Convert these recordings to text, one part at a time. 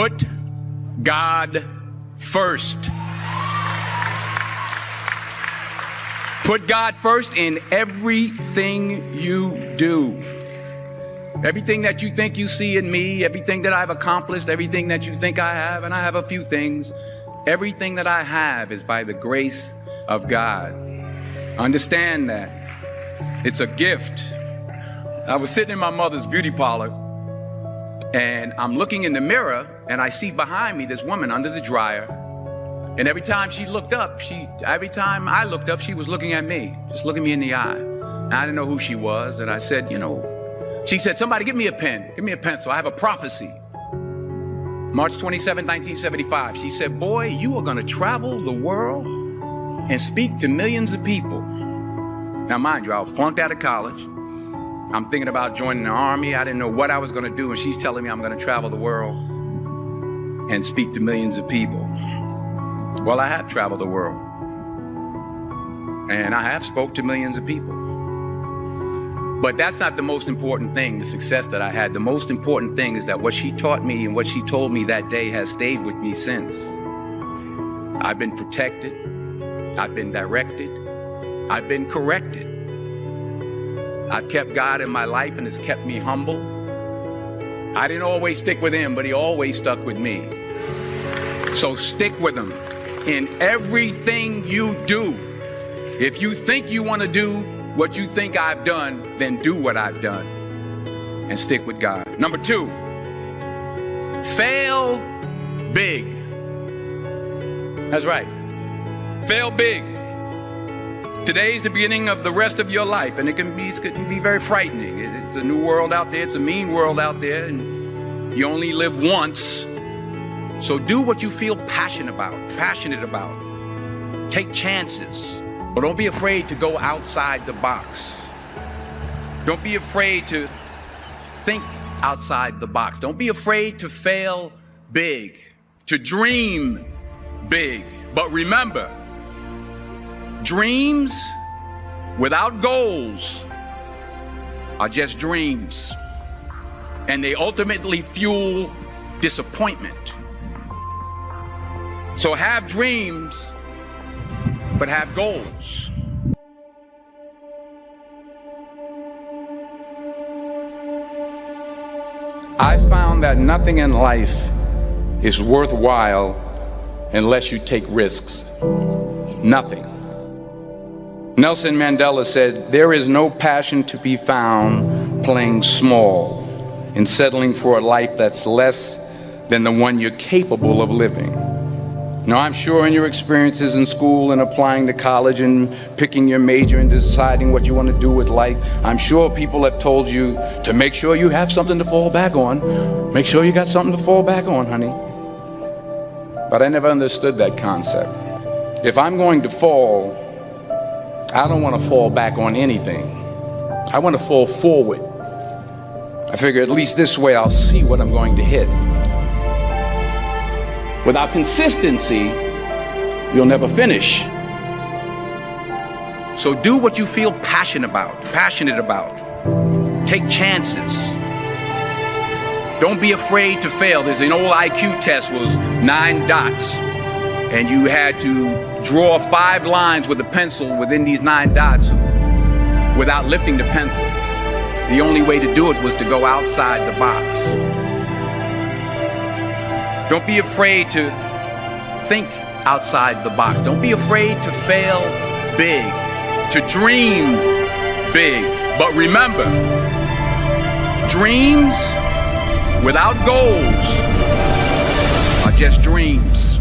Put God first. Put God first in everything you do. Everything that you think you see in me, everything that I've accomplished, everything that you think I have, and I have a few things, everything that I have is by the grace of God. Understand that. It's a gift. I was sitting in my mother's beauty parlor, and I'm looking in the mirror, and I see behind me this woman under the dryer. And every time I looked up, she was looking at me, just looking me in the eye. And I didn't know who she was, and I said, she said, somebody give me a pen, give me a pencil. I have a prophecy. March 27, 1975. She said, boy, you are going to travel the world and speak to millions of people. Now, mind you, I was flunked out of college. I'm thinking about joining the army. I didn't know what I was going to do. And she's telling me I'm going to travel the world and speak to millions of people. Well, I have traveled the world. And I have spoke to millions of people. But that's not the most important thing, the success that I had. The most important thing is that what she taught me and what she told me that day has stayed with me since. I've been protected. I've been directed. I've been corrected. I've kept God in my life, and it's kept me humble. I didn't always stick with him, but he always stuck with me. So stick with him in everything you do. If you think you want to do what you think I've done, then do what I've done and stick with God. Number 2, fail big. That's right. Fail big. Today's the beginning of the rest of your life, and it can be very frightening. It's a new world out there. It's a mean world out there, and you only live once. So do what you feel passionate about. Take chances. But don't be afraid to go outside the box. Don't be afraid to think outside the box. Don't be afraid to fail big, to dream big. But remember, dreams without goals are just dreams. And they ultimately fuel disappointment. So have dreams, but have goals. I found that nothing in life is worthwhile unless you take risks. Nothing. Nelson Mandela said, there is no passion to be found playing small and settling for a life that's less than the one you're capable of living. Now, I'm sure in your experiences in school and applying to college and picking your major and deciding what you want to do with life, I'm sure people have told you to make sure you have something to fall back on. Make sure you got something to fall back on, honey. But I never understood that concept. If I'm going to fall, I don't want to fall back on anything. I want to fall forward. I figure at least this way I'll see what I'm going to hit. Without consistency, you'll never finish. So do what you feel passionate about. Take chances. Don't be afraid to fail. There's an old IQ test was 9 dots. And you had to draw 5 lines with a pencil within these 9 dots without lifting the pencil. The only way to do it was to go outside the box. Don't be afraid to think outside the box. Don't be afraid to fail big, to dream big. But remember, dreams without goals are just dreams.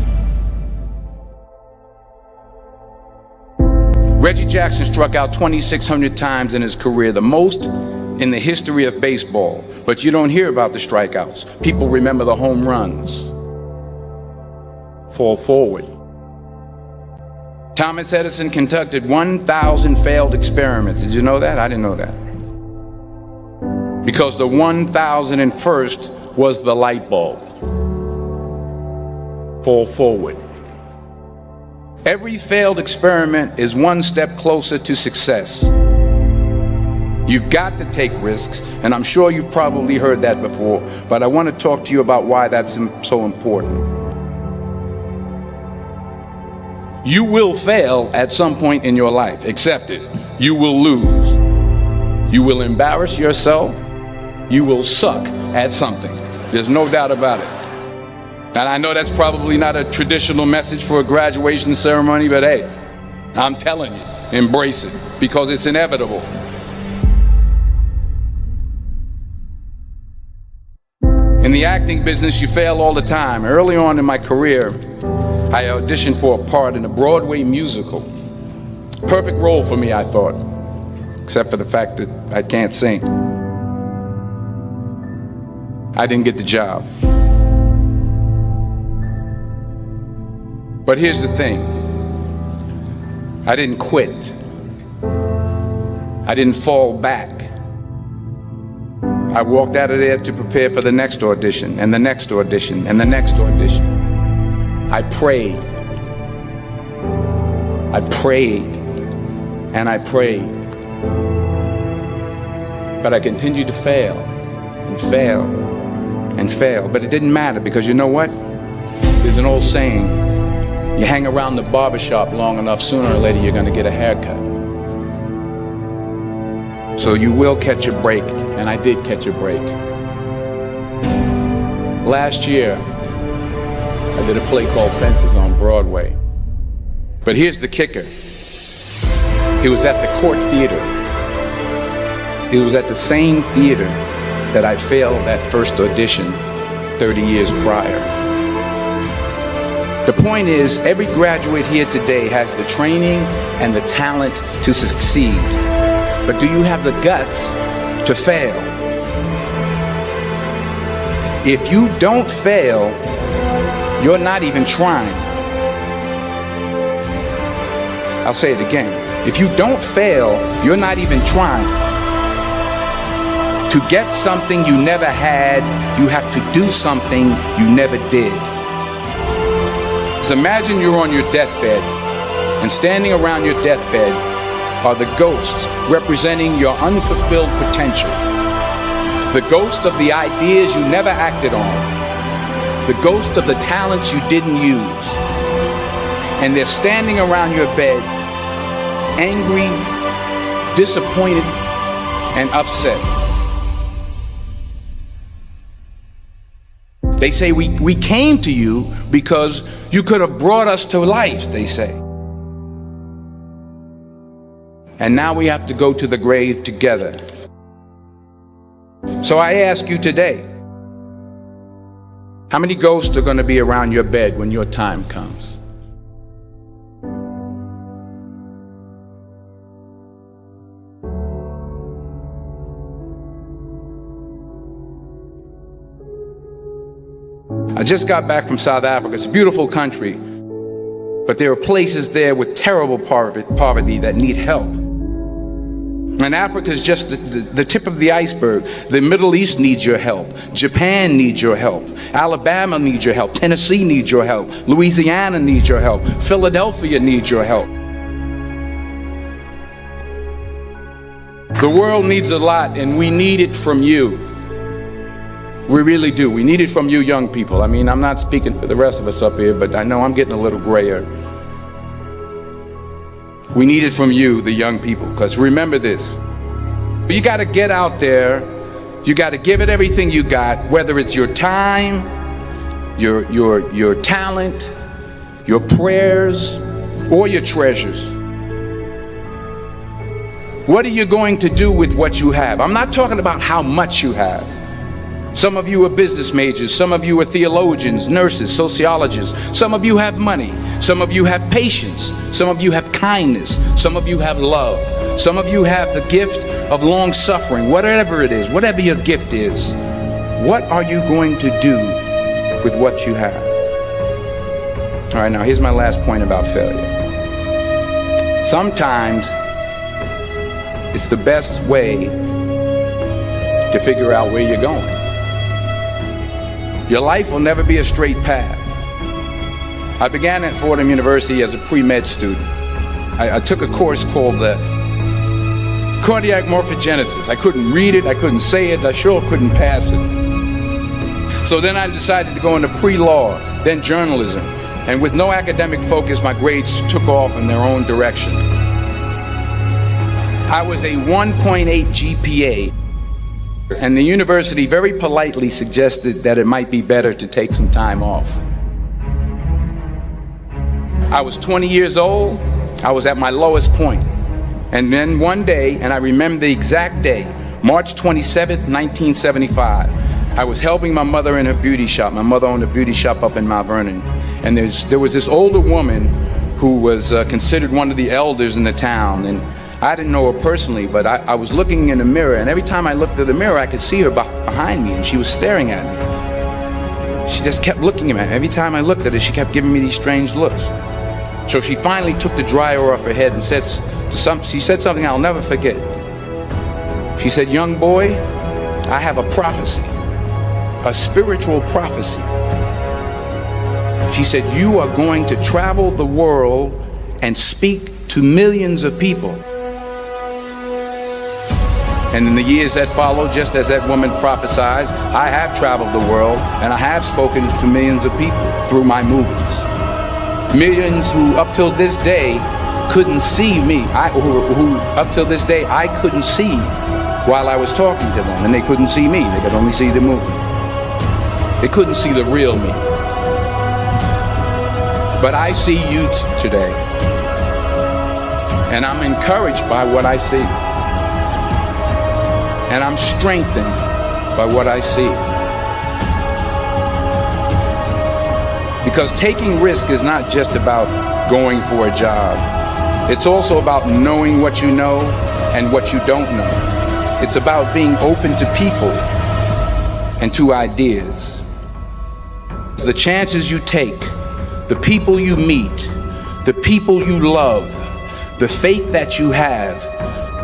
Reggie Jackson struck out 2,600 times in his career, the most in the history of baseball. But you don't hear about the strikeouts. People remember the home runs. Fall forward. Thomas Edison conducted 1,000 failed experiments. Did you know that? I didn't know that. Because the 1,001st was the light bulb. Fall forward. Every failed experiment is one step closer to success. You've got to take risks, and I'm sure you've probably heard that before, but I want to talk to you about why that's so important. You will fail at some point in your life. Accept it. You will lose. You will embarrass yourself. You will suck at something. There's no doubt about it. And I know that's probably not a traditional message for a graduation ceremony, but hey, I'm telling you, embrace it, because it's inevitable. In the acting business, you fail all the time. Early on in my career, I auditioned for a part in a Broadway musical. Perfect role for me, I thought, except for the fact that I can't sing. I didn't get the job. But here's the thing. I didn't quit. I didn't fall back. I walked out of there to prepare for the next audition, and the next audition, and the next audition. I prayed. I prayed. And I prayed. But I continued to fail, and fail, and fail. But it didn't matter, because you know what? There's an old saying, you hang around the barbershop long enough, sooner or later you're going to get a haircut. So you will catch a break, and I did catch a break. Last year, I did a play called Fences on Broadway. But here's the kicker. It was at the Court Theater. It was at the same theater that I failed that first audition 30 years prior. The point is, every graduate here today has the training and the talent to succeed. But do you have the guts to fail? If you don't fail, you're not even trying. I'll say it again. If you don't fail, you're not even trying. To get something you never had, you have to do something you never did. So imagine you're on your deathbed, and standing around your deathbed are the ghosts representing your unfulfilled potential. The ghost of the ideas you never acted on. The ghost of the talents you didn't use. And they're standing around your bed, angry, disappointed, and upset. They say, we came to you because you could have brought us to life, they say. And now we have to go to the grave together. So I ask you today, how many ghosts are going to be around your bed when your time comes? I just got back from South Africa. It's a beautiful country, but there are places there with terrible poverty that need help. And Africa is just the tip of the iceberg. The Middle East needs your help. Japan needs your help. Alabama needs your help. Tennessee needs your help. Louisiana needs your help. Philadelphia needs your help. The world needs a lot, and we need it from you. We really do. We need it from you young people. I mean, I'm not speaking for the rest of us up here, but I know I'm getting a little grayer. We need it from you, the young people, because remember this. You got to get out there. You got to give it everything you got, whether it's your time, your talent, your prayers, or your treasures. What are you going to do with what you have? I'm not talking about how much you have. Some of you are business majors, some of you are theologians, nurses, sociologists, some of you have money, some of you have patience, some of you have kindness, some of you have love, some of you have the gift of long suffering. Whatever it is, whatever your gift is, what are you going to do with what you have? All right, now here's my last point about failure. Sometimes it's the best way to figure out where you're going. Your life will never be a straight path. I began at Fordham University as a pre-med student. I took a course called the cardiac morphogenesis. I couldn't read it, I couldn't say it, I sure couldn't pass it. So then I decided to go into pre-law, then journalism. And with no academic focus, my grades took off in their own direction. I was a 1.8 GPA, and the university very politely suggested that it might be better to take some time off. I was 20 years old, I was at my lowest point. And then one day, and I remember the exact day, March 27th, 1975, I was helping my mother in her beauty shop. My mother owned a beauty shop up in Mount Vernon. And there was this older woman who was considered one of the elders in the town. And I didn't know her personally, but I was looking in the mirror, and every time I looked at the mirror, I could see her behind me, and she was staring at me. She just kept looking at me. Every time I looked at her, she kept giving me these strange looks. So she finally took the dryer off her head and she said something I'll never forget. She said, "Young boy, I have a prophecy, a spiritual prophecy." She said, "You are going to travel the world and speak to millions of people." And in the years that followed, just as that woman prophesied, I have traveled the world and I have spoken to millions of people through my movies. Millions who up till this day couldn't see me, who up till this day I couldn't see while I was talking to them, and they couldn't see me, they could only see the movie. They couldn't see the real me. But I see you today, and I'm encouraged by what I see. And I'm strengthened by what I see. Because taking risk is not just about going for a job. It's also about knowing what you know and what you don't know. It's about being open to people and to ideas. The chances you take, the people you meet, the people you love, the faith that you have,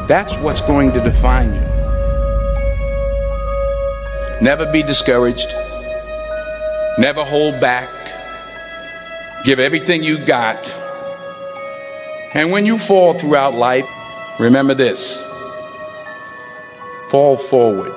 that's what's going to define you. Never be discouraged. Never hold back. Give everything you got. And when you fall throughout life, remember this: fall forward.